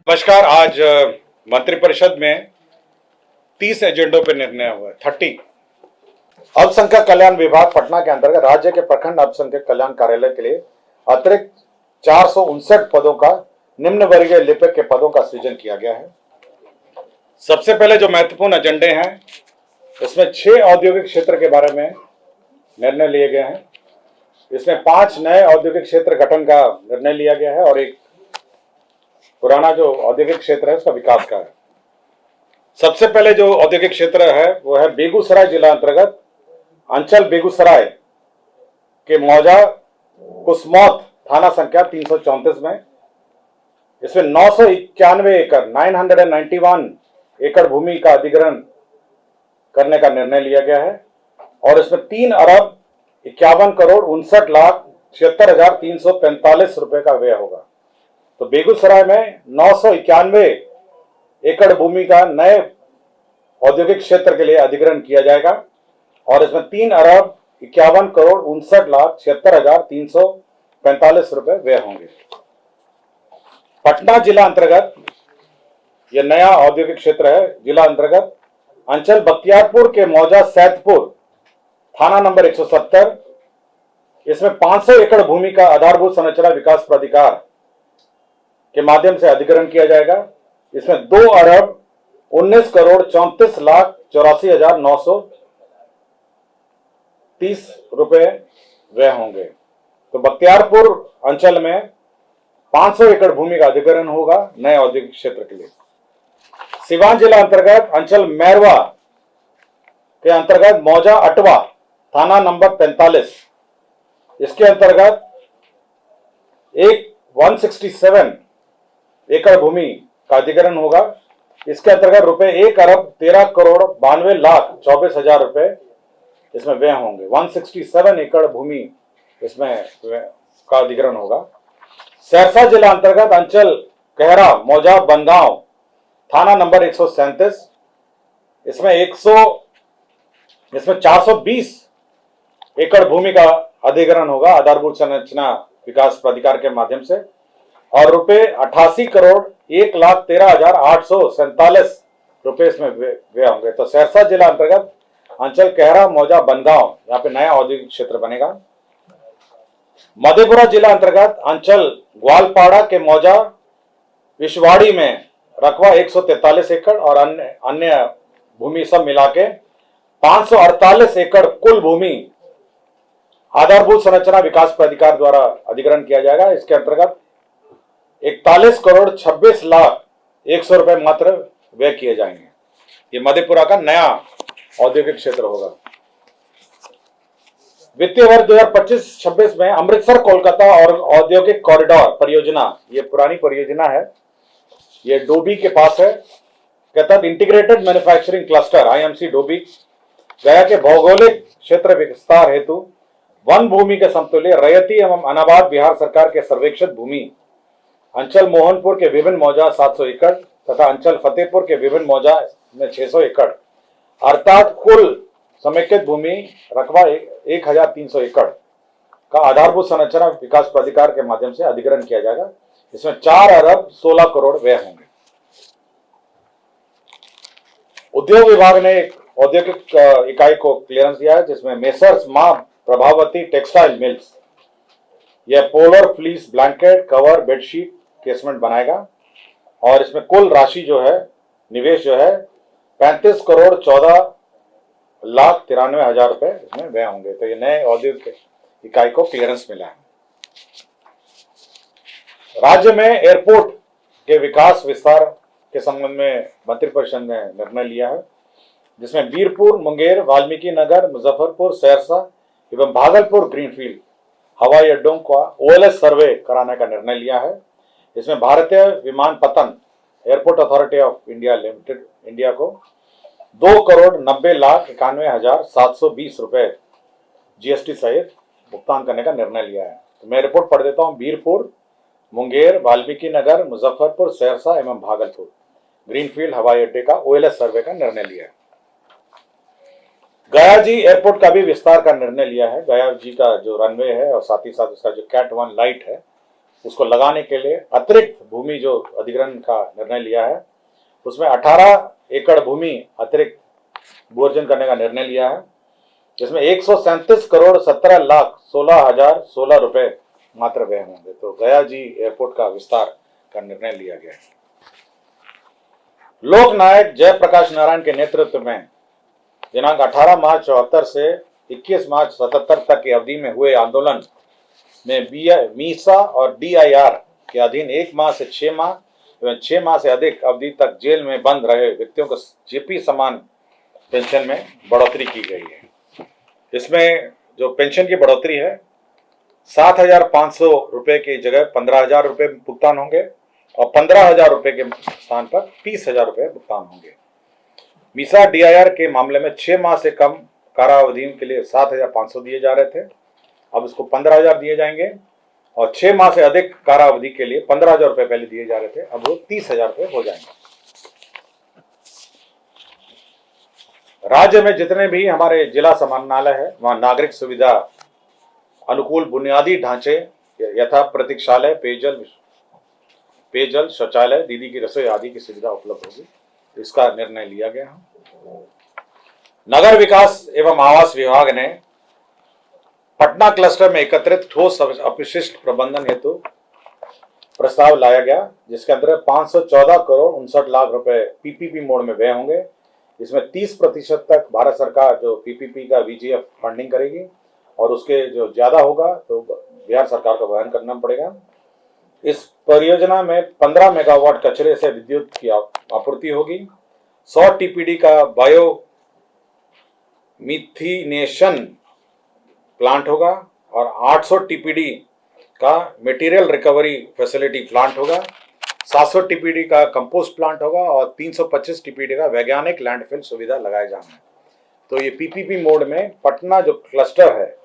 नमस्कार। आज मंत्रिपरिषद में 30 एजेंडों पर निर्णय हुआ है। 30 अल्पसंख्यक कल्याण विभाग पटना के अंतर्गत राज्य के प्रखंड अल्पसंख्यक कल्याण कार्यालय के लिए अतिरिक्त 459 पदों का निम्न वर्गीय लिपिक के पदों का सृजन किया गया है। सबसे पहले जो महत्वपूर्ण एजेंडे हैं इसमें 6 औद्योगिक क्षेत्र के बारे में निर्णय लिए गए हैं। इसमें 5 नए औद्योगिक क्षेत्र गठन का निर्णय लिया गया है और एक पुराना जो औद्योगिक क्षेत्र है उसका विकास का है। सबसे पहले जो औद्योगिक क्षेत्र है वो है बेगूसराय जिला अंतर्गत अंचल बेगूसराय के मौजा कुसमौत थाना संख्या 334 में इसमें 991 एकड़ 991 एकड़ भूमि का अधिग्रहण करने का निर्णय लिया गया है और इसमें 3 अरब 51 करोड़ 59 लाख 76,345 रुपए का व्यय होगा। तो बेगूसराय में 991 एकड़ भूमि का नए औद्योगिक क्षेत्र के लिए अधिग्रहण किया जाएगा और इसमें 3 अरब 51 करोड़ 59 लाख 76,345 रुपए व्यय होंगे। पटना जिला अंतर्गत यह नया औद्योगिक क्षेत्र है। जिला अंतर्गत अंचल बख्तियारपुर के मौजा सैदपुर थाना नंबर 170 इसमें 500 एकड़ भूमि का आधारभूत संरचना विकास प्राधिकार के माध्यम से अधिग्रहण किया जाएगा। इसमें 2 अरब 19 करोड़ 34 लाख 84,930 रुपए व्यय होंगे। तो बख्तियारपुर अंचल में 500 एकड़ भूमि का अधिग्रहण होगा नए औद्योगिक क्षेत्र के लिए। सिवान जिला अंतर्गत अंचल मैरवा के अंतर्गत मौजा अटवा थाना नंबर 45 इसके अंतर्गत 167 एकड़ भूमि का अधिग्रहण होगा। इसके अंतर्गत रुपए 1 अरब 13 करोड़ 92 लाख 24,000 रुपए इसमें व्यय होंगे। 167 एकड़ भूमि इसमें का अधिग्रहण होगा। सहरसा जिला अंतर्गत अंचल कहरा मौजा बनगांव थाना नंबर 137 इसमें 420 एकड़ भूमि का अधिग्रहण होगा आधारभूत संरचना विकास प्राधिकार के माध्यम से और रुपए 88 करोड़ 1,13,847 रुपए इसमें व्यय होंगे। तो सहरसा जिला अंतर्गत अंचल कहरा मौजा बनगांव यहाँ पे नया औद्योगिक क्षेत्र बनेगा। मधेपुरा जिला अंतर्गत अंचल ग्वालपाड़ा के मौजा विश्वाड़ी में रकबा 143 एकड़ और अन्य भूमि सब मिला के 548 एकड़ कुल भूमि आधारभूत संरचना विकास प्राधिकार द्वारा अधिग्रहण किया जाएगा। इसके अंतर्गत 41 करोड़ 26 लाख 100 रुपए मात्र व्यय किए जाएंगे। ये मधेपुरा का नया औद्योगिक क्षेत्र होगा। वित्तीय वर्ष 2025-26 में अमृतसर कोलकाता और औद्योगिक कॉरिडोर परियोजना, ये पुरानी परियोजना है, ये डोबी के पास है, के तहत integrated manufacturing cluster IMC Dobby गया के भौगोलिक क्षेत्र विस्तार हेतु वन भूमि के समतुल्य रैयती एवं अनाबाद बिहार सरकार के सर्वेक्षित भूमि अंचल मोहनपुर के विभिन्न मौजा 700 एकड़ तथा अंचल फतेहपुर के विभिन्न मौजा में 600 एकड़ अर्थात कुल समेकित भूमि रकबा 1,300 एकड़ का आधारभूत संरचना विकास प्राधिकार के माध्यम से अधिग्रहण किया जाएगा। इसमें 4 अरब 16 करोड़ व्यय होंगे। उद्योग विभाग ने एक औद्योगिक इकाई को क्लियरेंस दिया है जिसमें मेसर्स मां प्रभावती टेक्सटाइल मिल्स यह polar fleece blanket cover bedsheet casement बनाएगा और इसमें कुल राशि जो है निवेश जो है 35 करोड़ 14 लाख 93,000 रुपए इसमें व्यय होंगे। तो ये नए औद्योगिक इकाई को क्लियरेंस मिला है। राज्य में एयरपोर्ट के विकास विस्तार के संबंध में मंत्रिपरिषद ने निर्णय लिया है जिसमें बीरपुर मुंगेर वाल्मीकि नगर मुजफ्फरपुर सहरसा एवं भागलपुर ग्रीनफील्ड हवाई अड्डों का ओएलएस सर्वे कराने का निर्णय लिया है। इसमें भारतीय विमानपत्तन airport authority of India limited India को 2 करोड़ 90 लाख 91,720 रुपए जीएसटी सहित भुगतान करने का निर्णय लिया है। तो मैं रिपोर्ट पढ़ देता हूं। बीरपुर मुंगेर वाल्मीकि नगर मुजफ्फरपुर सहरसा एवं भागलपुर ग्रीनफील्ड हवाई अड्डे का ओएलएस सर्वे का निर्णय लिया है। गया जी एयरपोर्ट का भी विस्तार का निर्णय लिया है। गया जी का जो रनवे है और साथ ही साथ उसका जो कैट 1 लाइट है उसको लगाने के लिए अतिरिक्त भूमि जो अधिग्रहण का निर्णय लिया है, उसमें 18 एकड़ भूमि अतिरिक्त भू अर्जन करने का निर्णय लिया है, जिसमें 137 करोड़ 17 लाख 16,016 रुपए मात्र व्यय होंगे। तो गया जी एयरपोर्ट का विस्तार का निर्णय लिया गया है। लोकनायक जयप्रकाश नारायण के नेतृत्व में दिनांक 18 मार्च 74 से 21 मार्च 77 तक की अवधि में हुए आंदोलन में मीसा और DIR के अधीन 1 माह से 6 माह एवं 6 माह से अधिक अवधि तक जेल में बंद रहे व्यक्तियों को जेपी समान पेंशन में बढ़ोतरी की गई है। इसमें जो पेंशन की बढ़ोतरी है 7,500 रुपए की जगह 15,000 रुपए भुगतान होंगे और 15,000 रुपए के स्थान पर 30,000 रुपए भुगतान होंगे। मीसा DIR के मामले में 6 माह से कम कारावधि के लिए 7,500 दिए जा रहे थे, अब इसको 15,000 दिए जाएंगे और 6 माह से अधिक कारावधि के लिए 15,000 रुपए पहले दिए जा रहे थे, अब वो 30,000 रुपए हो जाएंगे। राज्य में जितने भी हमारे जिला समाहरणालय है वहां नागरिक सुविधा अनुकूल बुनियादी ढांचे यथा प्रतीक्षालय, पेयजल, शौचालय, दीदी की रसोई आदि की सुविधा उपलब्ध होगी, इसका निर्णय लिया गया है। नगर विकास एवं आवास विभाग ने पटना क्लस्टर में एकत्रित ठोस अपशिष्ट प्रबंधन हेतु प्रस्ताव लाया गया, जिसके अंतर्गत 514 करोड़ 59 लाख रुपए PPP मोड में व्यय होंगे। इसमें 30% तक भारत सरकार जो PPP का VGF फंडिंग करेगी और उसके जो ज्यादा होगा तो बिहार सरकार को वहन करना पड़ेगा। इस परियोजना में 15 मेगावाट कचरे से विद्युत की आपूर्ति होगी, 100 TPD का बायो मिथिनेशन प्लांट होगा और 800 TPD का मटेरियल रिकवरी फैसिलिटी प्लांट होगा, 700 TPD का कंपोस्ट प्लांट होगा और 325 TPD का वैज्ञानिक लैंडफिल सुविधा लगाए जाना है। तो ये PPP मोड में पटना जो क्लस्टर है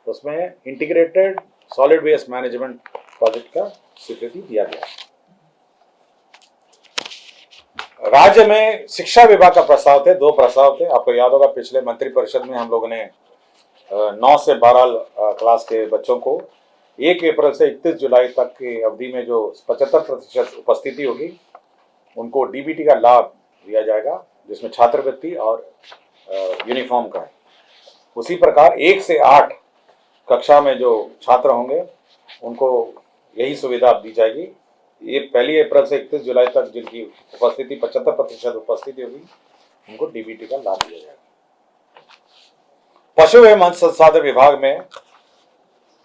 उसमें integrated solid waste management project का स्वीकृति दिया गया। राज्य में शिक्षा विभाग का प्रस्ताव थे, 2 प्रस्ताव थे। आपको याद होगा पिछले मंत्रिपरिषद में हम लोगों ने 9 से 12 क्लास के बच्चों को 1 अप्रैल से 31 जुलाई तक की अवधि में जो 75% उपस्थिति होगी उनको DBT का लाभ दिया जाएगा, जिसमें छात्रवृत्ति और यूनिफॉर्म का है। उसी प्रकार 1 से 8 कक्षा में जो छात्र होंगे उनको यही सुविधा दी जाएगी। ये 1 अप्रैल से 31 जुलाई तक जिनकी उपस्थिति 75% उपस्थिति होगी उनको DBT का लाभ दिया जाएगा। पशु एवं मत्स्य संसाधन विभाग में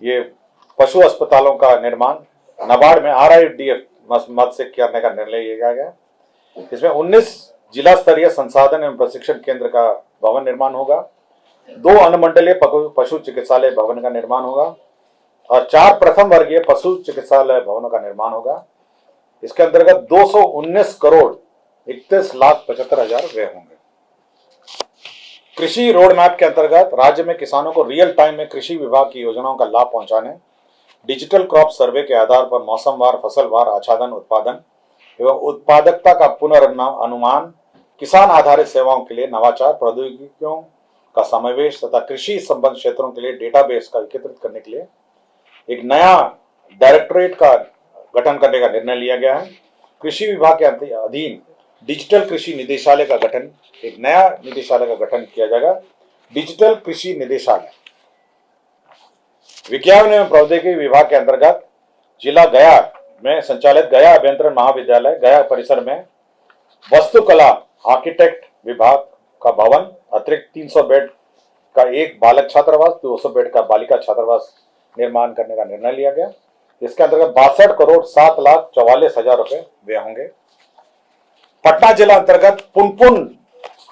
ये पशु अस्पतालों का निर्माण नाबार्ड में RIDF मद से करने का निर्णय लिया गया। इसमें 19 जिला स्तरीय संसाधन एवं प्रशिक्षण केंद्र का भवन निर्माण होगा, 2 अनुमंडलीय पशु चिकित्सालय भवन का निर्माण होगा और 4 प्रथम वर्गीय पशु चिकित्सालय भवनों का निर्माण होगा। इसके अंतर्गत 219 करोड़ 31 लाख 75 हजार व्यय होंगे। कृषि रोड मैप के अंतर्गत राज्य में किसानों को रियल टाइम में कृषि विभाग की योजनाओं का लाभ पहुंचाने, डिजिटल क्रॉप सर्वे के आधार पर मौसमवार, फसलवार आच्छादन, उत्पादन एवं उत्पादकता का पुनर्अनुमान, किसान आधारित सेवाओं के लिए नवाचार, प्रौद्योगिकियों का समावेश तथा कृषि संबंध क्षेत्रों के लिए डेटाबेस का एकत्रित करने के लिए एक नया डायरेक्टोरेट का गठन करने का निर्णय लिया गया है। कृषि विभाग के अधीन डिजिटल कृषि निदेशालय का गठन, एक नया निदेशालय का गठन किया जाएगा, डिजिटल कृषि निदेशालय। विज्ञान एवं प्रौद्योगिकी विभाग के अंतर्गत जिला गया में संचालित गया अभियंत्रण महाविद्यालय गया परिसर में वास्तुकला आर्किटेक्ट विभाग का भवन, अतिरिक्त 300 बेड का एक बालक छात्रावास, 200 बेड का बालिका छात्रावास निर्माण करने का निर्णय लिया गया। इसके अंतर्गत 62 करोड़ 7 लाख 44 हजार रुपए व्यय होंगे। पटना जिला अंतर्गत पुनपुन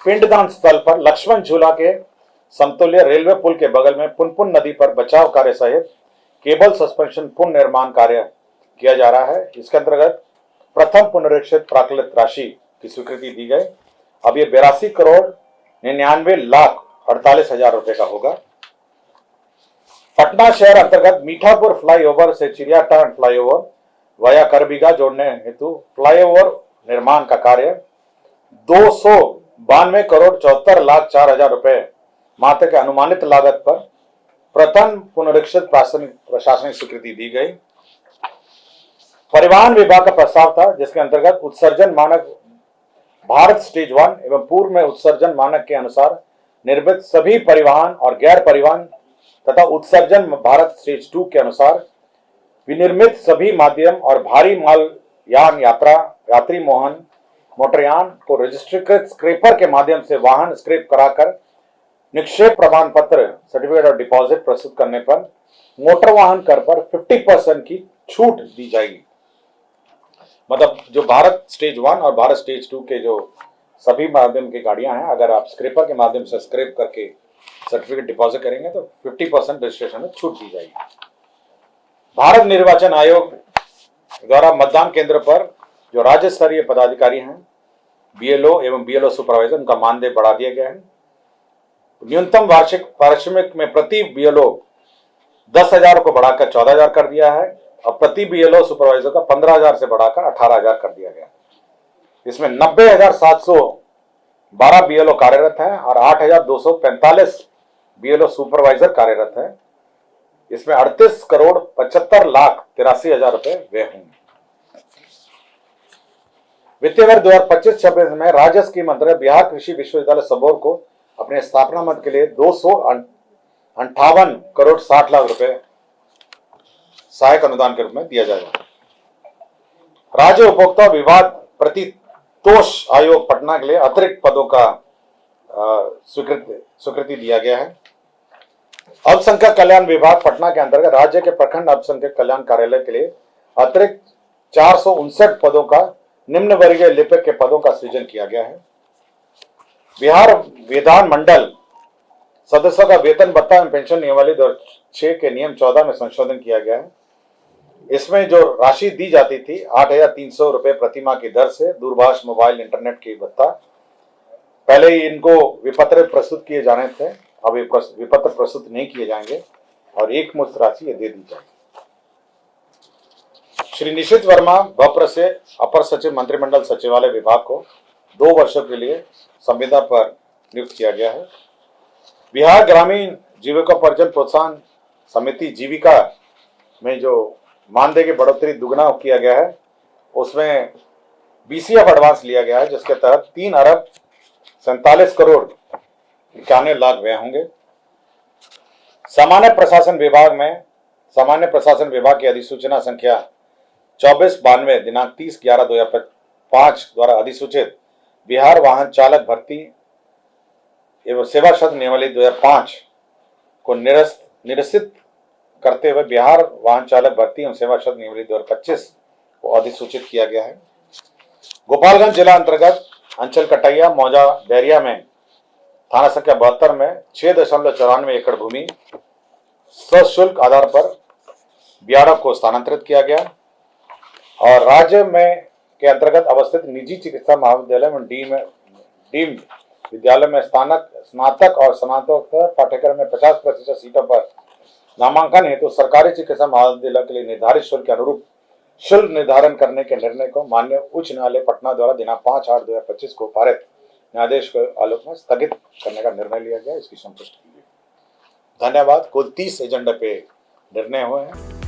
पिंडदान स्थल पर लक्ष्मण झूला के समतुल्य रेलवे पुल के बगल में पुनपुन नदी पर बचाव कार्य सहित केबल सस्पेंशन पुनः निर्माण कार्य किया जा रहा है। इसके अंतर्गत प्रथम पुनरीक्षित प्राकृत राशि की स्वीकृति दी गई। अब ये 82 करोड़ 99 लाख 48 हजार रुपए का होगा। पटना शहर अंतर्गत मीठापुर फ्लाईओवर से चिड़ियाटांड फ्लाईओवर वाया करबीघा जोड़ने हेतु फ्लाईओवर निर्माण का कार्य 292 करोड़ 74 लाख 4 हजार रुपए मात्र के अनुमानित लागत पर प्रथम पुनरीक्षित प्रशासनिक स्वीकृति दी गई। परिवहन विभाग का प्रस्ताव था जिसके अंतर्गत उत्सर्जन मानक भारत स्टेज 1 एवं पूर्व में उत्सर्जन मानक के अनुसार निर्मित सभी परिवहन और गैर परिवहन तथा उत्सर्जन भारत स्टेज 2 के अनुसार विनिर्मित सभी माध्यम और भारी माल यान यात्री मोटरयान को रजिस्ट्रीकृत स्क्रैपर के माध्यम से वाहन स्क्रैप कराकर निक्षेप प्रमाण पत्र सर्टिफिकेट ऑफ डिपॉजिट प्रस्तुत करने पर मोटर वाहन कर पर 50% की छूट दी जाएगी। मतलब जो भारत स्टेज 1 और भारत स्टेज 2 के जो सभी माध्यम की गाड़ियां हैं, अगर आप स्क्रैपर के माध्यम से स्क्रैप करके सर्टिफिकेट डिपॉजिट करेंगे तो 50% रजिस्ट्रेशन में छूट दी जाएगी। भारत निर्वाचन आयोग द्वारा मतदान केंद्र पर जो राज्य स्तरीय पदाधिकारी हैं, बीएलओ एवं बीएलओ सुपरवाइजर, उनका मानदेय बढ़ा दिया गया है। न्यूनतम वार्षिक पारिश्रमिक में प्रति बीएलओ 10,000 को बढ़ाकर 14,000 कर दिया है और प्रति बीएलओ सुपरवाइजर का 15,000 से बढ़ाकर 18,000 कर दिया गया। इसमें 90,712 बीएलओ कार्यरत हैं और 8,245 बीएलओ सुपरवाइजर कार्यरत हैं। इसमें 38,75,83,000 रुपए व्यय होंगे। वित्तीय वर्ष 2025-26 में राज्य स्कीम अंतर्गत बिहार कृषि विश्वविद्यालय सबौर को अपने स्थापना मद के लिए 258 करोड़ 60 लाख रुपए सहायक अनुदान के रूप में दिया जाएगा। राज्य उपभोक्ता विवाद प्रतितोष आयोग पटना के लिए अतिरिक्त पदों का स्वीकृति दिया गया है। अल्पसंख्यक कल्याण विभाग पटना के अंतर्गत राज्य के प्रखंड अल्पसंख्यक कल्याण कार्यालय के लिए अतिरिक्त 459 पदों का निम्न वर्गीय लिपिक के पदों का सृजन किया गया है। बिहार विधान मंडल सदस्यों का वेतन भत्ता एवं पेंशन नियमावली 2006 के नियम 14 में संशोधन किया गया है। इसमें जो राशि दी जाती थी 8,300 रुपए प्रति माह की दर से दूरभाष, मोबाइल, इंटरनेट की भत्ता, पहले ही इनको विपत्र प्रस्तुत किए जाने थे, अब ये विपत्र प्रस्तुत नहीं किए जाएंगे और एक मुश्त राशि ये दे दी जाएगी। श्री निशित वर्मा बप्र से अपर सचिव मंत्रिमंडल सचिवालय विभाग को 2 वर्षों के लिए संविदा पर नियुक्त किया गया है। बिहार ग्रामीण जीविकोपार्जन प्रोत्साहन समिति जीविका में जो मानदेय की बढ़ोतरी दुगना किया गया है, उसमें बीसीएफ एडवांस लिया गया है जिसके तहत 3 अरब 47 करोड़ 91 लाख व्यय होंगे। सामान्य प्रशासन विभाग की अधिसूचना संख्या 2492 दिनांक 30/11/2005 द्वारा अधिसूचित बिहार वाहन चालक भर्ती एवं सेवा शर्त नियमावली 2005 को निरसित करते हुए बिहार वाहन चालक भर्ती एवं सेवा शर्त नियमावली 2025 को अधिसूचित किया गया है। गोपालगंज जिला अंतर्गत अंचल कटैया मौजा बैरिया में थाना संख्या 72 में 6.94 एकड़ भूमि सशुल्क आधार पर बीआरओ को स्थानांतरित किया गया और राज्य में के अंतर्गत अवस्थित निजी चिकित्सा महाविद्यालय में डीम्ड विद्यालय में स्नातक और स्नातकोत्तर पाठ्यक्रम में 50% सीटों पर नामांकन हेतु सरकारी चिकित्सा महाविद्यालय के लिए निर्धारित शुल्क के अनुरूप शुल्क निर्धारण करने के निर्णय को माननीय उच्च न्यायालय पटना द्वारा दिनांक 5/8/2025 को पारित न्यायाधीश के आलोक में स्थगित करने का निर्णय लिया गया। इसकी संतुष्टि की गई। धन्यवाद। कुल 30 एजेंडा पे निर्णय हुए हैं।